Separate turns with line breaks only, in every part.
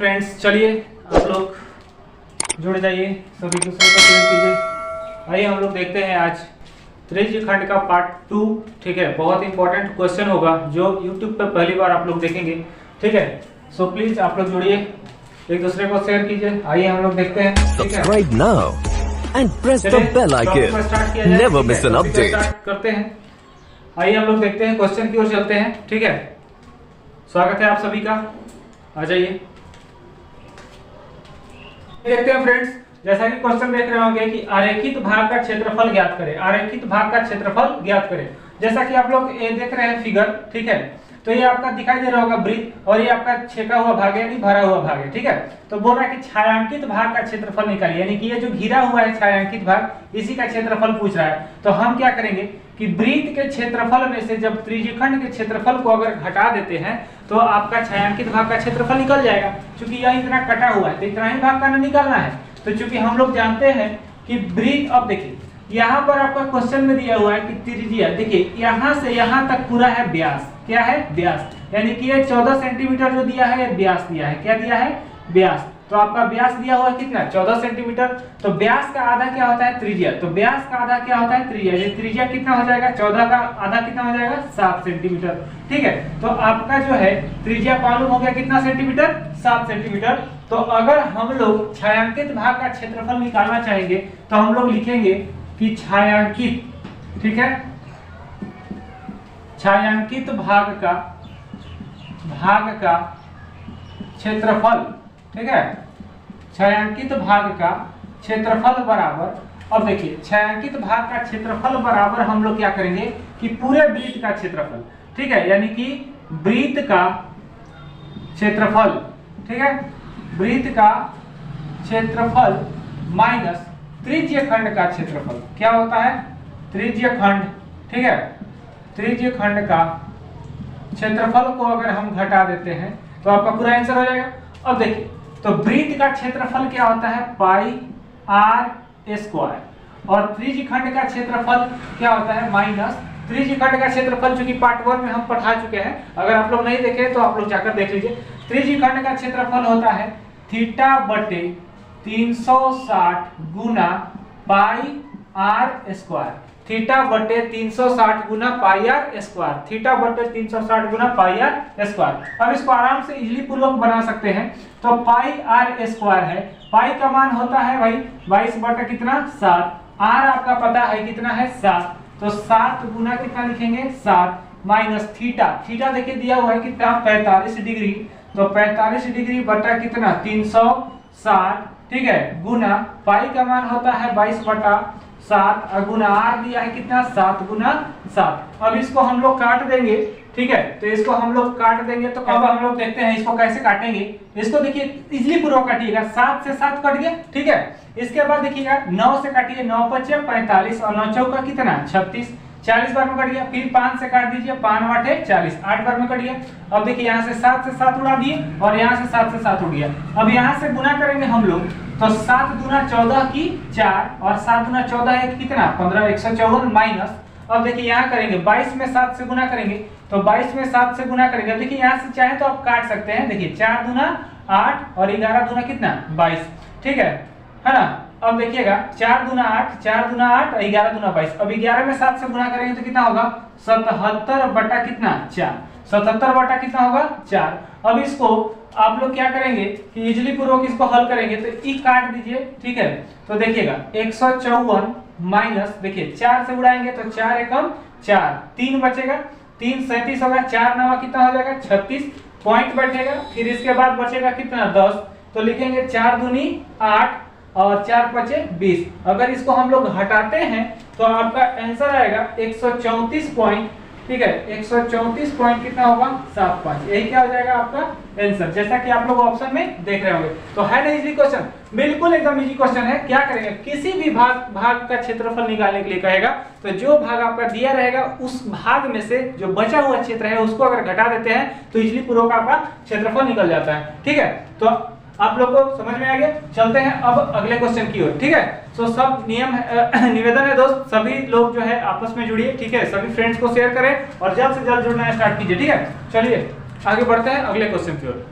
Friends, चलिए आप लोग जुड़ जाइए, सभी दूसरों को शेयर कीजिए। आइए हम लोग देखते हैं आज त्रिज्य खंड का पार्ट 2। ठीक है, बहुत इंपॉर्टेंट क्वेश्चन होगा जो YouTube पर पहली बार आप लोग देखेंगे। ठीक है, सो प्लीज आप लोग जुड़िए, एक दूसरे को शेयर कीजिए। आइए हम लोग देखते हैं।
Subscribe now and press the bell icon. Never miss an update.
करते हैं, आइए हम लोग देखते हैं, क्वेश्चन की ओर चलते हैं। ठीक है, स्वागत है आप सभी का, आ जाइए देखते हैं फ्रेंड्स। जैसा कि क्वेश्चन देख रहे होंगे कि आरेखित भाग का क्षेत्रफल ज्ञात करें। आरेखित भाग का क्षेत्रफल ज्ञात करें, जैसा कि आप लोग ये देख रहे हैं फिगर। ठीक है, तो ये आपका दिखाई दे रहा होगा वृत्त, और ये आपका छेका हुआ भाग है यानी भरा हुआ भाग है। ठीक है, तो बोल रहा है कि छायांकित भाग का क्षेत्रफल निकालिए, यानी कि ये जो घिरा हुआ है छायांकित भाग, इसी का क्षेत्रफल पूछ रहा है। तो हम क्या करेंगे कि वृत्त के क्षेत्रफल में से जब त्रिज्यखंड के क्षेत्रफल को अगर घटा देते हैं तो आपका छायांकित भाग का क्षेत्रफल निकल जाएगा। क्योंकि यह इतना कटा हुआ है तो इतना ही भाग का निकालना है। तो चूंकि हम लोग जानते हैं कि वृत्त, अब देखिए यहाँ पर आपका क्वेश्चन में दिया हुआ है कि त्रिज्या, देखिए यहाँ से यहाँ तक पूरा है व्यास। क्या है? व्यास, यानी कि ये 14 सेंटीमीटर जो दिया है ये व्यास दिया है। क्या दिया है? व्यास। तो आपका व्यास दिया हुआ है कितना? 14 सेंटीमीटर। तो व्यास का आधा क्या होता है? त्रिज्या। तो व्यास का आधा क्या होता है? त्रिज्या। ये त्रिज्या कितना हो जाएगा? 14 का आधा कितना हो जाएगा? 7 सेंटीमीटर। ठीक है, तो आपका जो है त्रिज्या मालूम हो गया कितना सेंटीमीटर? 7 सेंटीमीटर। तो अगर हम लोग छायांकित भाग का क्षेत्रफल निकालना चाहेंगे तो हम लोग लिखेंगे कि छायांकित, ठीक है, छायांकित भाग का क्षेत्रफल, ठीक है, छायांकित भाग का क्षेत्रफल बराबर, अब देखिए छायांकित भाग का क्षेत्रफल बराबर हम लोग क्या करेंगे कि पूरे वृत्त का क्षेत्रफल। ठीक है, यानी कि वृत्त का क्षेत्रफल, ठीक है, वृत्त का क्षेत्रफल माइनस त्रिज्यखंड का क्षेत्रफल। क्या होता है? त्रिज्यखंड। ठीक है, त्रिज्यखंड का क्षेत्रफल को अगर हम घटा देते हैं तो आपका पूरा आंसर हो जाएगा। अब देखिए, तो वृत्त का क्षेत्रफल क्या होता है? पाई आर स्क्वायर, और त्रिज्यखंड का क्षेत्रफल क्या होता है? माइनस त्रिज्यखंड का क्षेत्रफल, चूंकि पार्ट 1 में हम पढ़ा चुके हैं। अगर आप लोग नहीं देखे तो आप लोग जाकर देख लीजिए। त्रिज्यखंड का क्षेत्रफल होता है थीटा बटे 360 गुना पाई आर स्क्वायर। थीटा बटे 360 गुना पाई आर स्क्वायर। थीटा बटे 360 गुना पाई आर स्क्वायर। अब इसको आराम से इजीली पूर्वक बना सकते हैं। तो पाई आर स्क्वायर है, पाई का मान होता है भाई 22 बटा कितना? 7। आर आपका पता है कितना है? 7। तो 7 गुना कितना लिखेंगे? 7 माइनस थीटा। थीटा देखिए दिया हुआ है कितना? 45 डिग्री। तो 45 डिग्री बटा कितना? 360। ठीक है, गुना पाई का मान होता है 22 बटा 7 और गुना आर दिया है कितना? 7 गुना 7। अब इसको हम लोग काट देंगे। ठीक है, तो इसको हम लोग काट देंगे। तो अब हम लोग देखते हैं इसको कैसे काटेंगे। इसको देखिए इजीली पूर्वक काटिएगा। 7 से 7 कट गया। ठीक है, इसके बाद देखिएगा 9 से काटिए, 9 पचे 45 और 9 चौका कितना? 36। 40 बार में कट गया। फिर 5 से काट दीजिए, 5 8 40, 8 बार में कट गया। अब देखिए यहाँ से 7 से 7 उड़ा दिए और यहाँ से 7 से 7 उड़ गया। अब यहाँ से गुना करेंगे हम लोग, तो 7 दूना 14 की 4 और 7 दूना 14 एक कितना? 15, 154 माइनस। अब देखिए यहाँ करेंगे 22 में 7 से गुना करेंगे, तो 22 में 7 से गुना करेंगे। देखिए यहाँ से चाहे तो आप काट सकते हैं। देखिए 4 दूना 8 और 11 दूना कितना? 22। ठीक है ना। अब देखिएगा 4 दूना 8, 4 दूना 8 और 11 दूना 22। अब 11 में 7 से गुना करेंगे तो कितना होगा? 77 बटा कितना? 4। 77 बटा कितना होगा? 4। अब इसको आप लोग क्या करेंगे कि इजीली पूर्वक इसको हल करेंगे। तो ई काट दीजिए। ठीक है, तो देखिएगा 154 माइनस, देखिए 4 से उड़ाएंगे तो 4 एकम 4, 3 बचेगा, 3 37 होगा, 4 9 कितना हो जाएगा? 36 पॉइंट बैठेगा। फिर इसके बाद बचेगा कितना? 10। तो लिखेंगे 4 दूनी 8 और 4 पचे 20। अगर इसको हम लोग हटाते हैं तो आपका आंसर आएगा 134 पॉइंट। ठीक है, 134 पॉइंट कितना होगा? 75। यही क्या हो जाएगा आपका आंसर, जैसा कि आप लोग ऑप्शन में देख रहे होंगे। तो है ना इजी क्वेश्चन? बिल्कुल एकदम इजी क्वेश्चन है। क्या करेंगे? किसी भी भाग का क्षेत्रफल निकालने के लिए कहेगा तो जो भाग आपका दिया रहेगा उस भाग में से जो बचा हुआ क्षेत्र है उसको अगर घटा देते हैं तो इजीली पूर्वक आपका क्षेत्रफल निकल जाता है। ठीक है, तो आप लोग को समझ में आ गया। चलते हैं अब अगले क्वेश्चन की ओर। ठीक है, तो सब नियम निवेदन है दोस्त, सभी लोग जो है आपस में जुड़िए। ठीक है, सभी फ्रेंड्स को शेयर करें और जल्द से जल्द जुड़ना स्टार्ट कीजिए। ठीक है, चलिए आगे बढ़ते हैं अगले क्वेश्चन की ओर।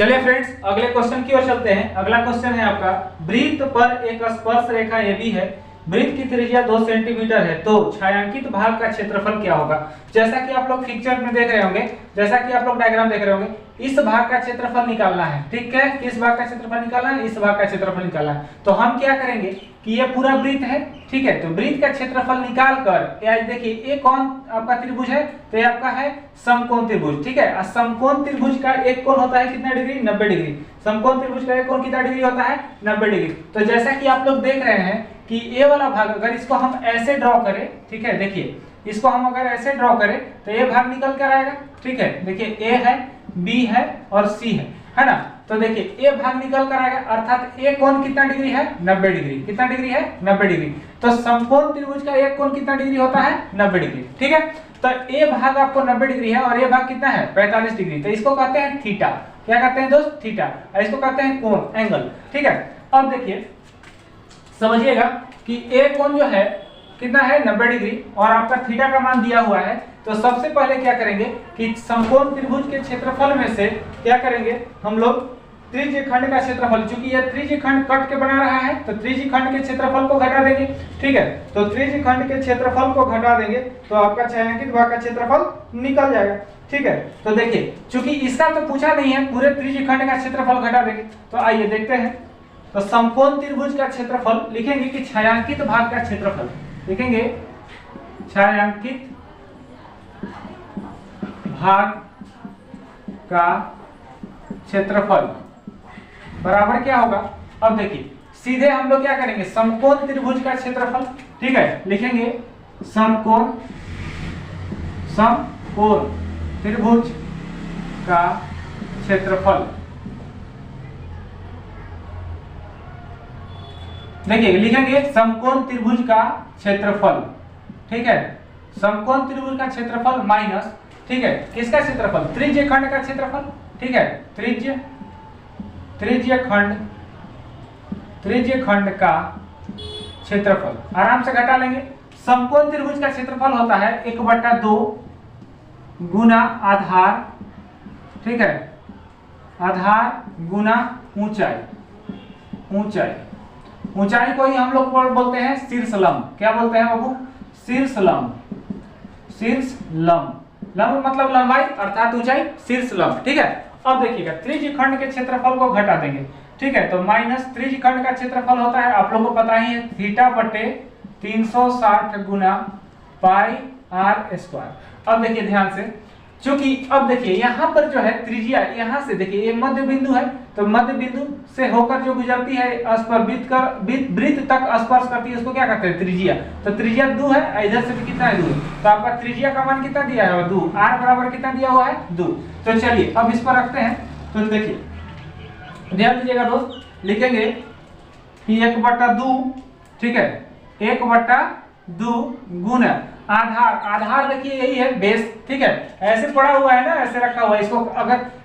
चलिए फ्रेंड्स अगले क्वेश्चन की ओर चलते हैं। अगला क्वेश्चन है आपका, वृत्त पर एक स्पर्श रेखा AB है, वृत्त की त्रिज्या 2 सेंटीमीटर है, तो छायांकित भाग का क्षेत्रफल क्या होगा। जैसा कि आप लोग पिक्चर में देख रहे होंगे, जैसा कि आप लोग डायग्राम देख रहे होंगे, इस भाग का क्षेत्रफल निकालना है। ठीक है, किस भाग का क्षेत्रफल निकालना है, इस भाग का क्षेत्रफल निकालना है। तो हम क्या करेंगे कि ये पूरा वृत्त है, ठीक है, तो वृत्त का क्षेत्रफल निकाल कर आज देखिए ये कौन आपका त्रिभुज है, तो ये आपका है समकोण त्रिभुज। ठीक है, समकोण त्रिभुज का एक कोण होता है कितना डिग्री, 90 डिग्री। समकोण त्रिभुज का एक कोण कितना डिग्री होता है, 90 डिग्री। तो जैसा कि आप लोग देख रहे हैं कि ये वाला भाग अगर इसको हम ऐसे ड्रॉ करें, ठीक है, देखिए इसको हम अगर ऐसे ड्रॉ करें तो ये भाग निकल कर आएगा। ठीक है, देखिए ए है, बी है और सी है ना। तो देखिए ये भाग निकल कर आएगा, अर्थात एक कोण कितना डिग्री है, 90 डिग्री। कितना डिग्री है, 90 डिग्री। तो समकोण त्रिभुज का एक कोण कितना डिग्री होता है, 90 डिग्री। ठीक है, तो ये भाग आपको 90 डिग्री है और ये भाग कितना है, 45 डिग्री। तो इसको कहते हैं थीटा। क्या कहते हैं दोस्त, थीटा। और इसको कहते हैं कोण, एंगल। ठीक है, अब देखिए समझिएगा कि ए कोण जो है कितना है, 90 डिग्री, और आपका थीटा का मान दिया हुआ है। तो सबसे पहले क्या करेंगे कि समकोण त्रिभुज के क्षेत्रफल में से क्या करेंगे हम लोग, त्रिज्य खंड का क्षेत्रफल, चूंकि यह त्रिज्य खंड कट के बना रहा है तो त्रिज्य खंड के क्षेत्रफल को घटा देंगे। ठीक है, तो त्रिज्य खंड के क्षेत्रफल को घटा देंगे तो आपका छायांकित भाग का क्षेत्रफल निकल जाएगा। ठीक है, तो देखिए चूंकि इसका तो पूछा नहीं है, पूरे त्रिज्य खंड का क्षेत्रफल घटा देंगे। तो आइए देखते हैं। तो समकोण त्रिभुज का क्षेत्रफल लिखेंगे कि छायांकित भाग का क्षेत्रफल, लिखेंगे छायांकित भाग का क्षेत्रफल बराबर क्या होगा। अब देखिए सीधे हम लोग क्या करेंगे, समकोण त्रिभुज का क्षेत्रफल, ठीक है, लिखेंगे समकोण त्रिभुज का क्षेत्रफल। देखिए लिखेंगे समकोण त्रिभुज का क्षेत्रफल। ठीक है, समकोण त्रिभुज का क्षेत्रफल माइनस, ठीक है, किसका क्षेत्रफल, त्रिज्य खंड का क्षेत्रफल। ठीक है, त्रिज्य खंड का क्षेत्रफल आराम से घटा लेंगे। समकोण त्रिभुज का क्षेत्रफल होता है 1/2 गुना आधार, ठीक है, आधार गुना ऊंचाई। ऊंचाई को ही हम लोग बोलते हैं शीर्ष लंब। क्या बोलते हैं बाबू, शीर्ष लंब। लंब मतलब लंबाई अर्थात ऊंचाई, शीर्ष लंब। ठीक है, अब देखिएगा त्रिज्य खंड के क्षेत्रफल को घटा देंगे। ठीक है, तो माइनस त्रिज्य खंड का क्षेत्रफल होता है, आप लोगों को पता ही है, थीटा बटे 360 गुना पाई r स्क्वायर। अब देखिए ध्यान से, चूंकि अब देखिए यहाँ पर जो है त्रिज्या, यहाँ से देखिए ये मध्य बिंदु है, तो मध्य बिंदु से होकर जो गुजरती है वृत्त तक स्पर्श करती है, उसको क्या कहते हैं, त्रिज्या। तो त्रिज्या 2 है, इधर से भी कितना है, 2। तो आपका त्रिज्या का मान कितना दिया है, 2। r बराबर कितना दिया हुआ है, 2। तो चलिए अब इस पर रखते हैं। तो देखिए ध्यान दीजिएगा दोस्त, लिखेंगे कि 1/2, ठीक है, 1/2 गुना आधार देखिए यही है बेस। ठीक है, ऐसे पड़ा हुआ है ना, ऐसे रखा हुआ है,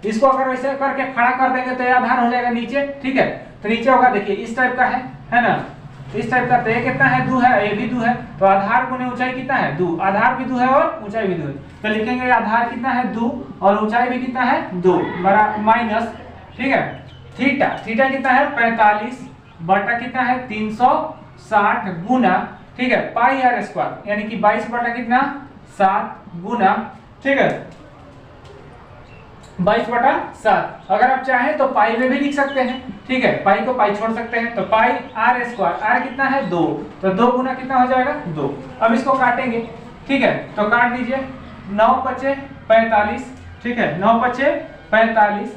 इसको अगर वैसे करके खड़ा कर देंगे तो ये आधार हो जाएगा नीचे। ठीक है, तो नीचे होगा देखिए इस टाइप का है ना, इस टाइप का। तो ये कितना है, 2 है, ये भी 2 है, तो आधार गुने ऊंचाई कितना है, 2। आधार भी 2 है और ऊंचाई भी 2 है, तो लिखेंगे आधार कितना है, 2, और ऊंचाई भी कितना है, 2 बड़ा माइनस, ठीक है, थीटा कितना है, 45 बटा कितना है, 360 गुना, ठीक है, पाई r स्क्वायर, यानी कि 22 बटा कितना, 7 गुना, ठीक है, 22/7। अगर आप चाहें तो पाई में भी लिख सकते हैं। ठीक है, पाई को पाई छोड़ सकते हैं, तो पाई r स्क्वायर, r कितना है, 2, तो 2 गुना कितना हो जाएगा, 2। अब इसको काटेंगे। ठीक है, तो काट दीजिए, 9 × 45, ठीक है, 9 × 45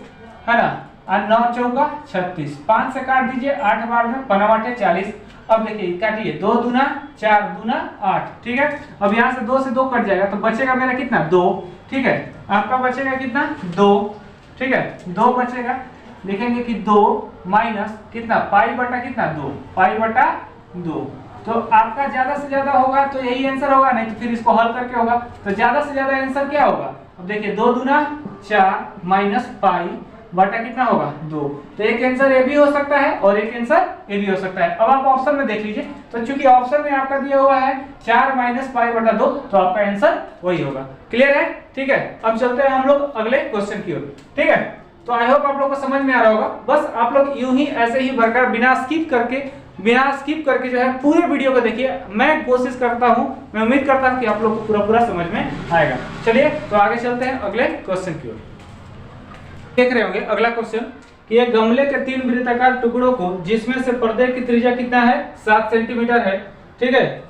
है ना, और 9 × 4 = 36, 5 से काट दीजिए, 8 बार में 5 × 40। अब देखिए काटिए, 2 दूना 4 दूना 8, ठीक है। अब यहाँ से 2 से 2 कट जाएगा, तो बचेगा मेरा कितना, 2। ठीक है, आपका बचेगा कितना, 2। ठीक है, 2 बचेगा, लिखेंगे कि 2 माइनस कितना, पाई बटा कितना, 2, पाई बटा 2। तो आपका ज्यादा से ज्यादा होगा तो यही आंसर होगा, नहीं तो फिर इसको हल करके होगा। तो ज्यादा से ज्यादा आंसर क्या होगा, अब देखिए 2 दूना 4 माइनस पाई बटा कितना होगा, 2। तो एक आंसर ए भी हो सकता है और एक आंसर ए भी हो सकता है। अब आप ऑप्शन में देख लीजिए, तो चूंकि ऑप्शन में आपका दिया हुआ है 4 - पाई बटा 2, तो आपका आंसर वही होगा। क्लियर है, ठीक है। अब चलते हैं हम लोग अगले क्वेश्चन की ओर। ठीक है, तो आई होप आप लोग को समझ में आ रहा होगा। बस आप लोग यूं ही ऐसे ही भरकर बिना स्किप करके जो है पूरे वीडियो को देखिए। मैं कोशिश करता हूं, मैं उम्मीद करता हूं कि आप लोग को पूरा समझ में आएगा। चलिए तो आगे चलते हैं अगले क्वेश्चन की ओर। देख रहे होंगे अगला क्वेश्चन कि एक गमले के 3 वृत्ताकार टुकड़ों को जिसमें से प्रत्येक की त्रिज्या कितना है 7 सेंटीमीटर है, ठीक है।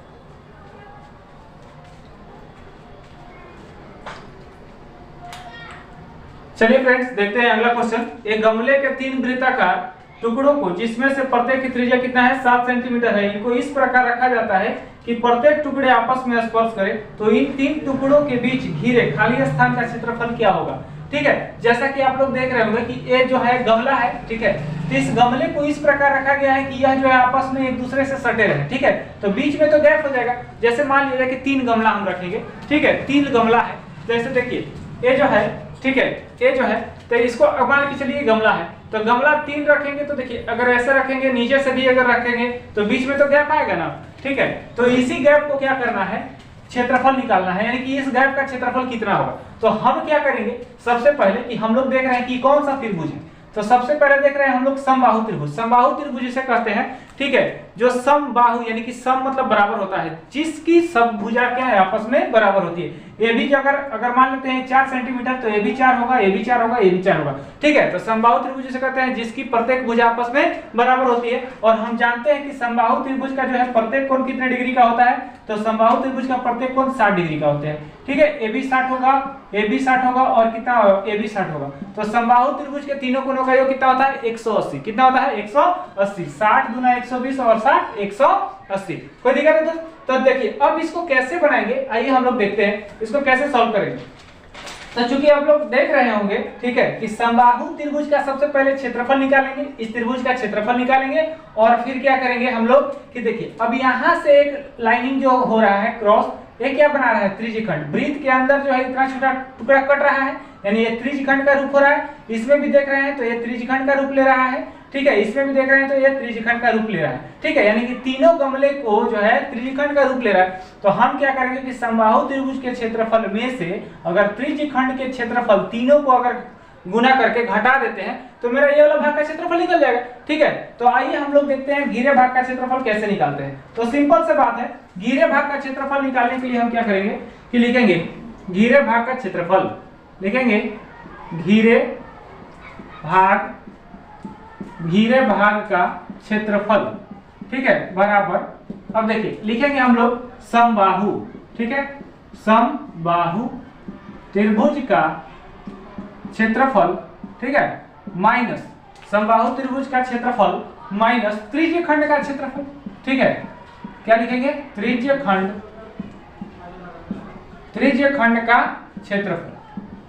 चलिए फ्रेंड्स देखते हैं अगला क्वेश्चन। एक गमले के 3 वृत्ताकार टुकड़ों को जिसमें से प्रत्येक की त्रिज्या कितना है 7 सेंटीमीटर है, इनको इस प्रकार रखा जाता है कि प्रत्येक टुकड़े आपस में स्पर्श करें तो इन 3 टुकड़ों के बीच घिरे खाली स्थान का क्षेत्रफल क्या होगा, ठीक है। जैसा कि आप लोग देख रहे होंगे कि ये जो है गमला है, ठीक है। तो इस गमले को इस प्रकार रखा गया है कि यह जो है आपस में एक दूसरे से सटे रहे, ठीक है। तो बीच में तो गैप हो जाएगा। जैसे मान लीजिए कि 3 गमला हम रखेंगे, ठीक है, 3 गमला है। जैसे देखिए ये जो है, ठीक है, ये जो है, तो इसको मान के चलिए गमला है, तो गमला 3 रखेंगे तो देखिए अगर ऐसे रखेंगे, नीचे से भी अगर रखेंगे तो बीच में तो गैप आएगा ना, ठीक है। तो इसी गैप को क्या करना है, क्षेत्रफल निकालना है, यानी कि इस गैप का क्षेत्रफल कितना होगा। तो हम क्या करेंगे, सबसे पहले कि हम लोग देख रहे हैं कि कौन सा त्रिभुज है, तो सबसे पहले देख रहे हैं हम लोग समबाहु त्रिभुज। समबाहु त्रिभुज इसे कहते हैं, ठीक है, जो समबाहु यानी कि सम मतलब बराबर होता है, जिसकी सब भुजा क्या है आपस में बराबर होती है। ये भी अगर मान लेते हैं 4 सेंटीमीटर तो ये भी 4 होगा, ये भी 4 होगा, ये भी 4 होगा, ठीक है। तो समबाहु त्रिभुज इसे कहते हैं जिसकी प्रत्येक भुजा आपस में बराबर होती है। और हम जानते हैं कि समबाहु त्रिभुज का जो है प्रत्येक कोण कितने डिग्री का होता है, तो समबाहु त्रिभुज का प्रत्येक कोण 60 डिग्री का होता है, ठीक है। ए भी 60 होगा, ए भी 60 होगा और कितना ए भी 60 होगा। तो समबाहु त्रिभुज के तीनों कोणों का योग कितना होता है 180। कितना होता है 180। 60 गुना 120 और 60 180। कोई दिक्कत है दोस्त? तो देखिए अब इसको कैसे बनाएंगे, आइए हम लोग देखते हैं इसको कैसे सॉल्व करेंगे। तो चूंकि आप लोग देख रहे होंगे, ठीक है, कि समबाहु त्रिभुज का सबसे पहले क्षेत्रफल निकालेंगे, इस त्रिभुज का क्षेत्रफल निकालेंगे और फिर क्या करेंगे हम लोग कि देखिए अब यहां से एक लाइनिंग जो हो रहा है क्रॉस, ये क्या बना रहा है त्रिज्यखंड। वृत्त के अंदर जो है इतना छोटा टुकड़ा कट रहा है, यानी ये त्रिज्यखंड का रूप हो रहा है। इसमें भी देख रहे हैं तो ये त्रिज्यखंड का रूप ले रहा है, ठीक है। इसमें भी देख रहे हैं तो ये त्रिज्यखंड का रूप ले रहा है, ठीक है। यानी कि तीनों गमले को जो है त्रिज्यखंड का रूप ले रहा है। तो हम क्या करेंगे कि समबाहु त्रिभुज के क्षेत्रफल में से अगर त्रिज्यखंड के क्षेत्रफल तीनों को अगर गुना करके घटा देते हैं तो मेरा ये वाला भाग का क्षेत्रफल निकल जाएगा, ठीक है। तो आइए हम लोग देखते हैं घिरे भाग का क्षेत्रफल कैसे निकालते हैं। तो सिंपल से बात है, घिरे भाग का क्षेत्रफल निकालने के लिए हम क्या करेंगे कि लिखेंगे घिरे भाग का क्षेत्रफल, लिखेंगे घिरे भाग का क्षेत्रफल, ठीक है, बराबर। अब देखिए लिखेंगे हम लोग समबाहु, ठीक है, समबाहु त्रिभुज का क्षेत्रफल, ठीक है, माइनस समबाहु त्रिभुज का क्षेत्रफल माइनस त्रिज्यखंड का क्षेत्रफल, ठीक है। क्या लिखेंगे त्रिज्यखंड का क्षेत्रफल,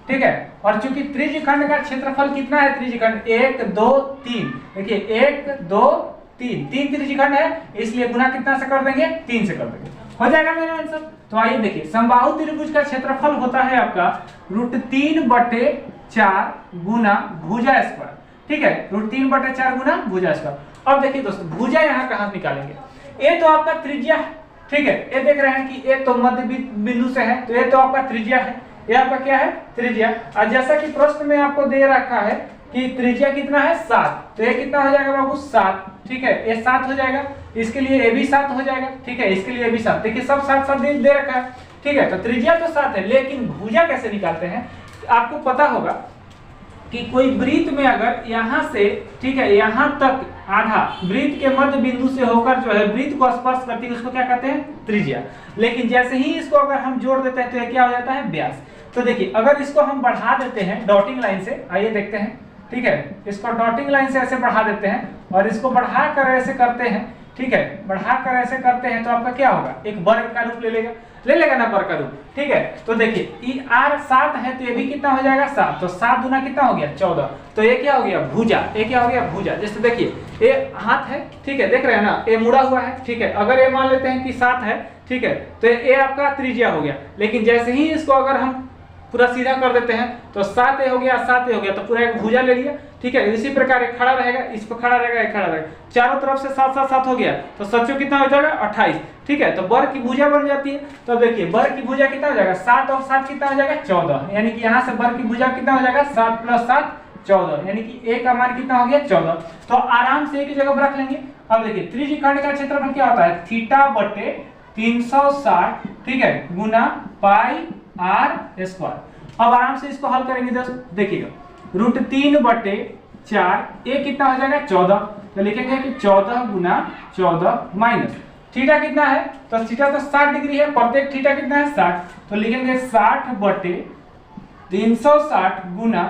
ठीक है। और चूंकि त्रिज्यखंड का क्षेत्रफल कितना है, त्रिज्यखंड 1 2 3, देखिए 1 2 3 त्रिज्यखंड है, इसलिए गुना कितना से कर देंगे 3 से कर देंगे, हो जाएगा मेरा आंसर। तो आइए देखिए समबाहु त्रिभुज का क्षेत्रफल होता है आपका √3/4 गुना भुजा स्क्वायर, ठीक है, √3/4 गुना भुजा स्क्वायर। अब देखिए दोस्तों भुजा यहाँ कहाँ निकालेंगे, ये तो आपका त्रिज्या है, ठीक है। ये देख रहे हैं कि ये तो मध्य बिंदु से है, तो ये तो आपका त्रिज्या है, ये आपका क्या है त्रिज्या। और जैसा कि प्रश्न में आपको दे रखा है कि त्रिज्या कितना है 7, तो ये कितना हो जाएगा बाबू 7, ठीक है, ये 7 हो जाएगा। इसके लिए ये भी 7 हो जाएगा, ठीक है, इसके लिए ये भी 7, देखिए सब 7 दे रखा है, ठीक है। तो त्रिज्या तो 7 है, लेकिन भुजा कैसे निकालते हैं आपको पता होगा कि कोई वृत्त में अगर यहाँ से, ठीक है, यहाँ तक आधा वृत्त के मध्य बिंदु से होकर जो है वृत्त को स्पर्श करती है उसको क्या कहते हैं त्रिज्या। लेकिन जैसे ही इसको अगर हम जोड़ देते हैं तो ये क्या हो जाता है व्यास। तो देखिए अगर इसको हम बढ़ा देते हैं डॉटिंग लाइन से, आइए देखते हैं, ठीक है, इसको डॉटिंग लाइन से ऐसे बढ़ा देते हैं और इसको बढ़ा कर ऐसे करते हैं, ठीक है, बढ़ा कर ऐसे करते हैं तो आपका क्या होगा एक वर्ग का रूप ले लेगा ना वर्ग का रूप, ठीक है। तो देखिए r 7 है तो ये भी कितना हो जाएगा 7, तो 7 गुना कितना हो गया 14, तो ये क्या हो गया भुजा, ये क्या हो गया भुजा। जैसे देखिए ये हाथ है, ठीक है, देख रहे हैं ना, ये मुड़ा हुआ है, ठीक है। अगर ये मान लेते हैं कि 7 है, ठीक है, तो ये आपका त्रिज्या हो गया। लेकिन जैसे ही इसको अगर हम पूरा सीधा कर देते हैं तो 7 हो गया 7 हो गया, तो पूरा एक भुजा ले लिया, ठीक है। इसी प्रकार एक खड़ा रहेगा, इस पर खड़ा रहेगा, एक खड़ा रहेगा, चारों तरफ से 7 7 7 हो गया, तो सचो कितना हो जाएगा 28, ठीक है। तो वर्ग की भुजा बन जाती है। तो देखिए वर्ग की भुजा कितना हो जाएगा 7 और 7 कितना हो जाएगा 14, यानी कि यहाँ से वर्ग की भुजा कितना हो जाएगा 7 + 7 14, यानी कि a का मान कितना हो गया 14। तो आराम से एक जगह पर रख लेंगे। अब देखिए त्रिज्यखंड का क्षेत्रफल क्या होता है, थीटा बटे 360, ठीक है, गुना पाई r स्क्वायर। अब आराम से इसको हल करेंगे दोस्त, देखिएगा √3/4, a कितना हो जाएगा 14, तो लिखेंगे कि 14 गुना 14 माइनस थीटा कितना है, तो थीटा तो 60 डिग्री है, प्रत्येक थीटा कितना है 60, तो लिखेंगे 60/360 गुना,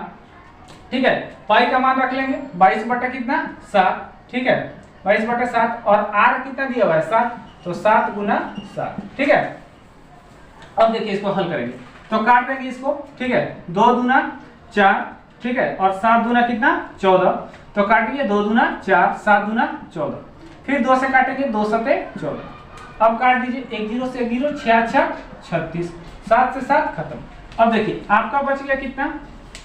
ठीक है, पाई का मान रख लेंगे 22 बटा कितना 7, ठीक है, 22/7, और r कितना दिया हुआ है 7, तो 7 गुना 7, ठीक है। अब देखिए इसको हल करेंगे तो काट देंगे इसको, ठीक है, 2 दूना 4, ठीक है, और 7 दूना कितना 14, तो काटिए 2 दूना 4, 7 दूना 14, फिर 2 से काटेंगे 2 सते 14। अब काट दीजिए 1 0 से 1 0, 6 6 36, 7 से 7 खत्म। अब देखिए आपका बच गया कितना,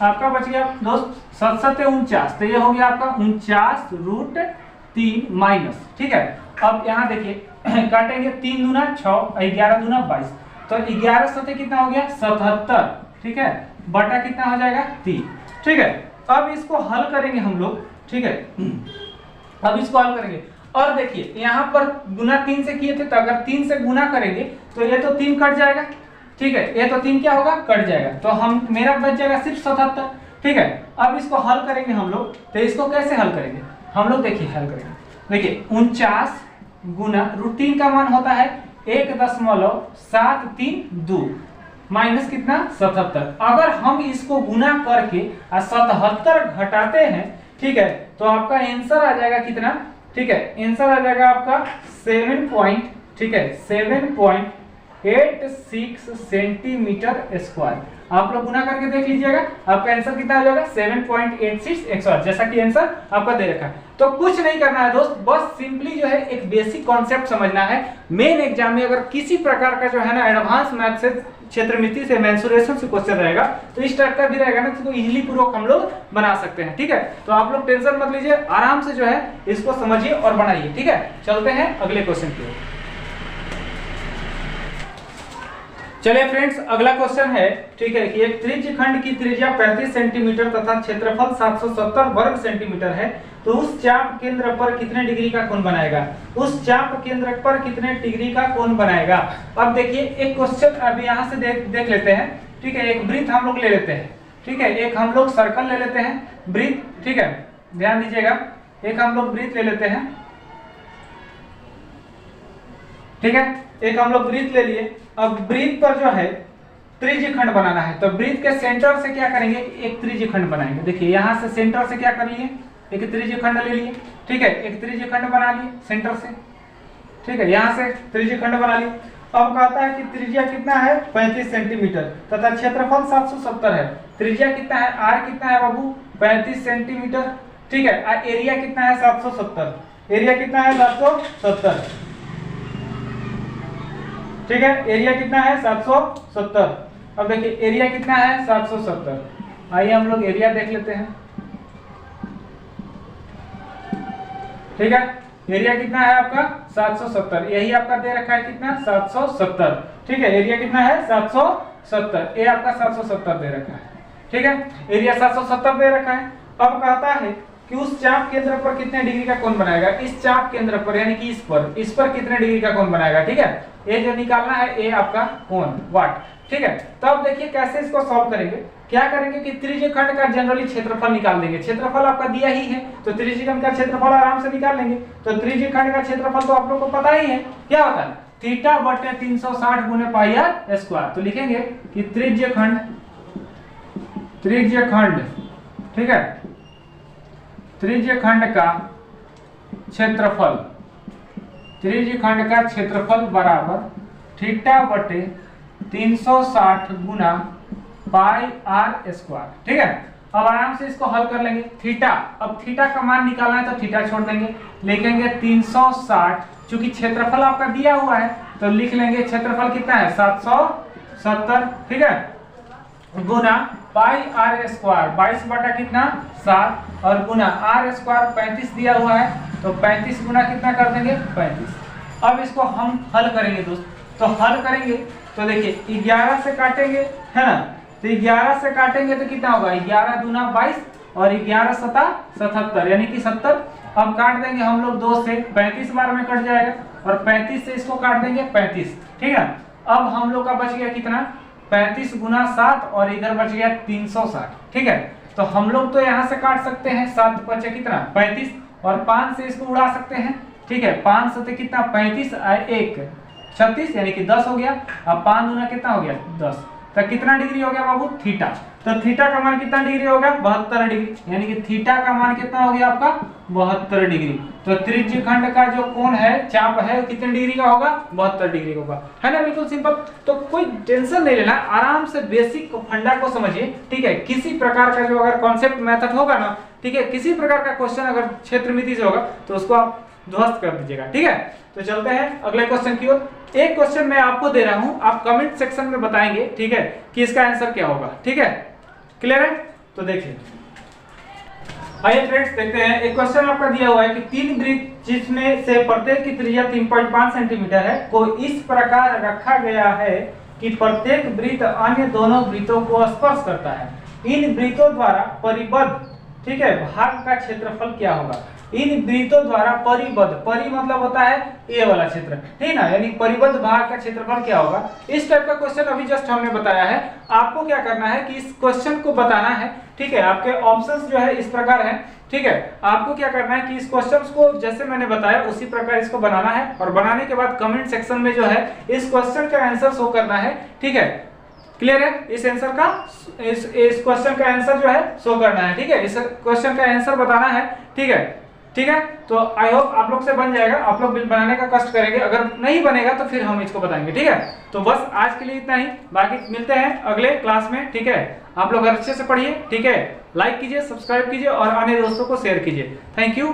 आपका बच गया दोस्त 7 7 49, तो ये हो गया आपका 49√3 माइनस, ठीक है। अब यहाँ देखिए काटेंगे 3 दूना 6, 11 दूना 22, तो 11 सते कितना हो गया 77, ठीक है, बटा कितना हो जाएगा 3, ठीक है। अब इसको हल करेंगे हम लोग, ठीक है, अब इसको हल करेंगे, और देखिए यहाँ पर गुना 3 से किए थे, तो अगर 3 से गुना करेंगे तो ये तो 3 कट जाएगा, ठीक है, ये तो 3 क्या होगा कट जाएगा, तो हम मेरा बच जाएगा सिर्फ 77, ठीक है। अब इसको हल करेंगे हम लोग, तो इसको कैसे हल करेंगे हम लोग, देखिए हल करेंगे, देखिए 49 गुना √3 का मान होता है 1.732 माइनस कितना 77। अगर हम इसको गुना करके 77 घटाते हैं, ठीक है, तो आपका आंसर आ जाएगा कितना, ठीक है, आंसर आ जाएगा आपका 7.86 सेंटीमीटर स्क्वायर। आप लोग गुना करके देख लीजिएगा, आपका आंसर कितना आ जाएगा 7.86 जैसा कि आंसर आपका दे रखा है। तो कुछ नहीं करना है दोस्त, बस सिंपली जो है एक बेसिक कॉन्सेप्ट समझना है। मेन एग्जाम में अगर किसी प्रकार का जो है ना एडवांस मैथ से, क्षेत्रमिति से, मेंसुरेशन से क्वेश्चन रहेगा, तो इस टाइप का भी रहेगा ना, तो इजीली पूर्वक हम लोग बना सकते हैं, ठीक है। तो आप लोग टेंशन मत लीजिए, आराम से जो है इसको समझिए और बनाइए, ठीक है। चलते हैं अगले क्वेश्चन की ओर। चलिए फ्रेंड्स, अगला क्वेश्चन है, ठीक है, कि एक त्रिज्यखंड की त्रिज्या 35 सेंटीमीटर तथा क्षेत्रफल 770 वर्ग सेंटीमीटर है, तो उस चाप केंद्र पर कितने डिग्री का कोण बनाएगा, उस चाप केंद्र पर कितने डिग्री का कोण बनाएगा। अब देखिए एक क्वेश्चन अभी यहाँ से देख लेते हैं, ठीक है, एक वृत्त हम लोग ले लेते हैं, ठीक है, एक हम लोग सर्कल ले लेते हैं, वृत्त, ठीक है, ध्यान दीजिएगा, एक हम लोग वृत्त ले लेते हैं, ठीक है, एक हम लोग वृत्त ले लिए। अब वृत्त पर जो है त्रिज्यखंड बनाना है, तो वृत्त के सेंटर से क्या करेंगे, एक त्रिज्यखंड बनाएंगे। देखिए यहाँ से सेंटर से क्या कर लिए, एक त्रिज्यखंड ले लिए, ठीक है, एक त्रिज्यखंड बना लिए सेंटर से, ठीक है, यहाँ से त्रिज्यखंड बना लिए। अब कहता है कि त्रिज्या कितना है 35 सेंटीमीटर तथा क्षेत्रफल 770 है। त्रिज्या कितना है, आर कितना है बाबू 35 सेंटीमीटर, ठीक है, और एरिया कितना है 770, एरिया कितना है 770, ठीक है, एरिया कितना है 770। अब देखिए एरिया कितना है 770, आइए हम लोग एरिया देख लेते हैं, ठीक है, एरिया कितना है आपका 770, यही आपका दे रखा है कितना 770, ठीक है, एरिया कितना है 770, ये आपका 770 दे रखा है, ठीक है, एरिया 770 दे रखा है। अब कहता है कि उस चाप केंद्र पर कितने डिग्री का कोण बनाएगा, इस चाप केंद्र पर यानी कि इस पर कितने डिग्री का कोण बनाएगा, ठीक है, ये जो निकालना है ये आपका कोण वाट, ठीक है। तो अब देखिए कैसे इसको सॉल्व करेंगे, क्या करेंगे कि त्रिज्यखंड का जनरली क्षेत्रफल निकाल देंगे, क्षेत्रफल आपका दिया ही है, तो त्रिज्यखंड का क्षेत्रफल आराम से निकाल लेंगे। तो त्रिज्यखंड का क्षेत्रफल तो आप लोग को पता ही है, क्या होता है थीटा बटे 360 गुने पाई आर स्क्वायर। तो लिखेंगे कि त्रिज्यखंड, ठीक है, त्रिज्यखंड का क्षेत्रफल बराबर थीटा बटे 360 गुना पाई आर स्क्वायर, ठीक है। अब आराम से इसको हल कर लेंगे। थीटा, अब थीटा का मान निकालना है तो थीटा छोड़ देंगे, लिखेंगे 360, चूंकि क्षेत्रफल आपका दिया हुआ है तो लिख लेंगे क्षेत्रफल कितना है 770, ठीक है, गुना पाई आर स्क्वायर 22 बटा कितना 7, और गुना आर स्क्वायर 35 दिया हुआ है, तो 35 गुना कितना कर देंगे 35। अब इसको हम हल करेंगे दोस्त, तो हल करेंगे तो देखिए 11 से काटेंगे, है ना, तो 11 से काटेंगे तो कितना होगा 11 दूना 22, और 11 सता 77 यानी कि 70। अब काट देंगे हम लोग 2 से, 35 बार में कट जाएगा और 35 से इसको काट देंगे 35, ठीक है। अब हम लोग का बच गया कितना, 35 गुना 7 और इधर बच गया 360, ठीक है। तो हम लोग तो यहाँ से काट सकते हैं, 7 बचे कितना 35 और 5 से इसको उड़ा सकते हैं, ठीक है। 5 से कितना 35 और 1 36 यानी कि 10 हो गया। अब 5 गुना कितना हो गया 10, तो कितना डिग्री हो गया बाबू थीटा। तो थीटा का मान कितना डिग्री होगा 72 डिग्री, यानी कि थीटा का मान कितना हो गया आपका 72 डिग्री। तो त्रिज्य खंड का जो कोण है, चाप है, वो कितने डिग्री का होगा 72 डिग्री होगा, है ना, बिल्कुल सिंपल। तो कोई टेंशन नहीं लेना, आराम से बेसिक फंडा को समझिए, ठीक है। किसी प्रकार का जो अगर कॉन्सेप्ट मेथड होगा ना, ठीक है, किसी प्रकार का क्वेश्चन अगर क्षेत्रमिति से होगा तो उसको आप ध्वस्त कर दीजिएगा, ठीक है। तो चलते हैं अगले क्वेश्चन की ओर। एक क्वेश्चन मैं आपको दे रहा हूं, आप कमेंट सेक्शन में बताएंगे, ठीक है, कि इसका आंसर क्या होगा, ठीक है, क्लियर है। तो देखिए, आइए फ्रेंड्स देखते हैं। एक क्वेश्चन आपका दिया हुआ है कि 3 वृत्त जिसमें से प्रत्येक की त्रिज्या 3.5 सेंटीमीटर है को इस प्रकार रखा गया है कि प्रत्येक वृत्त अन्य दोनों वृत्तों को स्पर्श करता है। इन वृत्तों द्वारा परिबद्ध, ठीक है, भाग का क्षेत्रफल क्या होगा। इन वृत्तों द्वारा परिबद्ध, परि मतलब होता है ये वाला क्षेत्र, ठीक ना, यानी परिबद्ध भाग का क्षेत्रफल क्या होगा। इस टाइप का क्वेश्चन अभी जस्ट हमने बताया है। आपको क्या करना है कि इस क्वेश्चन को बताना है, ठीक है। आपके ऑप्शंस जो है इस प्रकार है, ठीक है। आपको क्या करना है कि इस क्वेश्चन को जैसे मैंने बताया उसी प्रकार इसको बनाना है और बनाने के बाद कमेंट सेक्शन में जो है इस क्वेश्चन का आंसर शो करना है, ठीक है, क्लियर है। इस आंसर का इस क्वेश्चन का आंसर जो है शो करना है, ठीक है, इस क्वेश्चन का आंसर बताना है, ठीक है, ठीक है। तो आई होप आप लोग से बन जाएगा, आप लोग बनाने का कष्ट करेंगे, अगर नहीं बनेगा तो फिर हम इसको बताएंगे, ठीक है। तो बस आज के लिए इतना ही, बाकी मिलते हैं अगले क्लास में, ठीक है। आप लोग अच्छे से पढ़िए, ठीक है, लाइक कीजिए, सब्सक्राइब कीजिए और अन्य दोस्तों को शेयर कीजिए। Thank you.